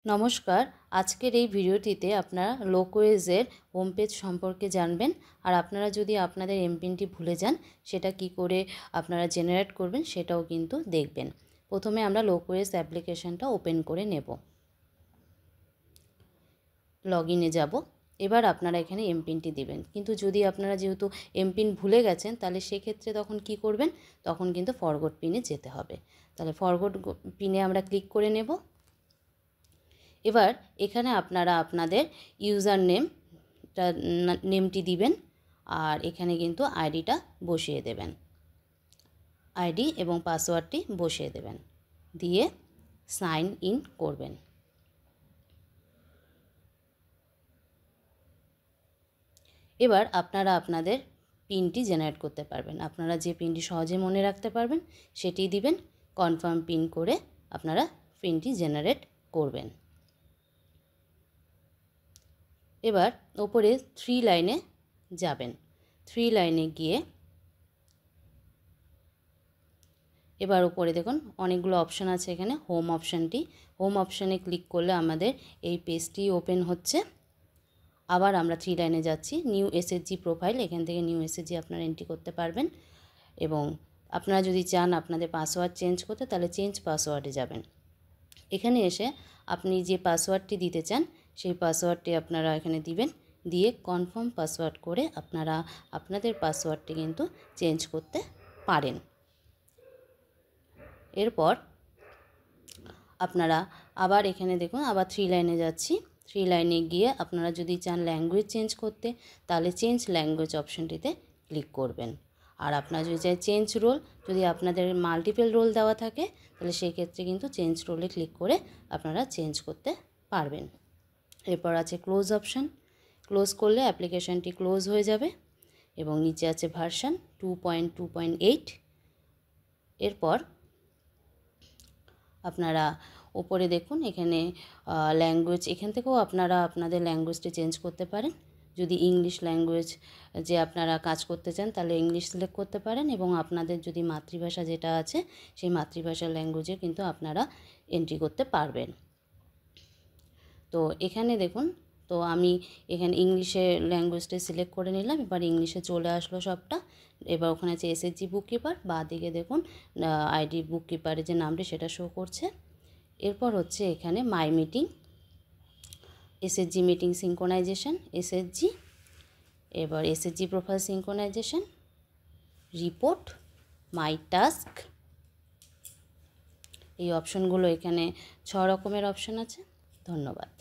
নমস্কার, আজকের এই ভিডিওটিতে আপনারা লোকওয়েজের হোম পেজ সম্পর্কে জানবেন। আর আপনারা যদি আপনাদের এমপিনটি ভুলে যান সেটা কি করে আপনারা জেনারেট করবেন সেটাও কিন্তু দেখবেন। প্রথমে আমরা লোকওয়েজ অ্যাপ্লিকেশনটা ওপেন করে নেব, লগইনে যাব। এবার আপনারা এখানে এমপিনটি দিবেন, কিন্তু যদি আপনারা যেহেতু এমপিন ভুলে গেছেন তাহলে সেক্ষেত্রে তখন কি করবেন, তখন কিন্তু ফরগট পিনে যেতে হবে। তাহলে ফরগট পিনে আমরা ক্লিক করে নেব। এবার এখানে আপনারা আপনাদের ইউজার নেমটি দিবেন আর এখানে কিন্তু আইডিটা বসিয়ে দেবেন, আইডি এবং পাসওয়ার্ডটি বসিয়ে দেবেন, দিয়ে সাইন ইন করবেন। এবার আপনারা আপনাদের পিনটি জেনারেট করতে পারবেন। আপনারা যে পিনটি সহজে মনে রাখতে পারবেন সেটি দিবেন, কনফার্ম পিন করে আপনারা পিনটি জেনারেট করবেন। এবার ওপরে 3 লাইনে যাবেন, 3 লাইনে গিয়ে এবার উপরে দেখুন অনেকগুলো অপশান আছে। এখানে হোম অপশানে ক্লিক করলে আমাদের এই পেজটি ওপেন হচ্ছে। আবার আমরা 3 লাইনে যাচ্ছি, নিউ এসএসজি প্রোফাইল, এখান থেকে নিউ এসএসজি আপনারা এন্ট্রি করতে পারবেন। এবং আপনারা যদি চান আপনাদের পাসওয়ার্ড চেঞ্জ করতে তাহলে চেঞ্জ পাসওয়ার্ডে যাবেন। এখানে এসে আপনি যে পাসওয়ার্ডটি দিতে চান সেই পাসওয়ার্ডটি আপনারা এখানে দিবেন, দিয়ে কনফার্ম পাসওয়ার্ড করে আপনারা আপনাদের পাসওয়ার্ডটি কিন্তু চেঞ্জ করতে পারেন। এরপর আপনারা আবার এখানে দেখুন আবার 3 লাইনে যাচ্ছি, 3 লাইনে গিয়ে আপনারা যদি চান ল্যাঙ্গুয়েজ চেঞ্জ করতে তাহলে চেঞ্জ ল্যাঙ্গুয়েজ অপশনটিতে ক্লিক করবেন। আর আপনারা যদি চাই চেঞ্জ রোল, যদি আপনাদের মাল্টিপল রোল দেওয়া থাকে তাহলে সেই ক্ষেত্রে কিন্তু চেঞ্জ রোলে ক্লিক করে আপনারা চেঞ্জ করতে পারবেন। এরপর আছে ক্লোজ অপশান, ক্লোজ করলে অ্যাপ্লিকেশানটি ক্লোজ হয়ে যাবে। এবং নিচে আছে ভার্সন 2.2.8। এরপর আপনারা উপরে দেখুন এখানে ল্যাঙ্গুয়েজ, এখান থেকেও আপনারা আপনাদের ল্যাঙ্গুয়েজটি চেঞ্জ করতে পারেন। যদি ইংলিশ ল্যাঙ্গুয়েজ যে আপনারা কাজ করতে চান তাহলে ইংলিশ সিলেক্ট করতে পারেন, এবং আপনাদের যদি মাতৃভাষা যেটা আছে সেই মাতৃভাষার ল্যাঙ্গুয়েজে কিন্তু আপনারা এন্ট্রি করতে পারবেন। তো এখানে দেখুন, তো আমি এখানে ইংলিশে ল্যাঙ্গুয়েজটা সিলেক্ট করে নিলাম। এবার ইংলিশে চলে আসলো সবটা। এবার ওখানে আছে এসএসজি বুক কিপার, বাঁদিকে দেখুন আইডি বুক কিপারের যে নামটি সেটা শো করছে। এরপর হচ্ছে এখানে my meeting, SSG meeting synchronization, SSG, এবার SSG profile synchronization, report, my task, এই অপশনগুলো এখানে 6 রকমের অপশন আছে। ধন্যবাদ।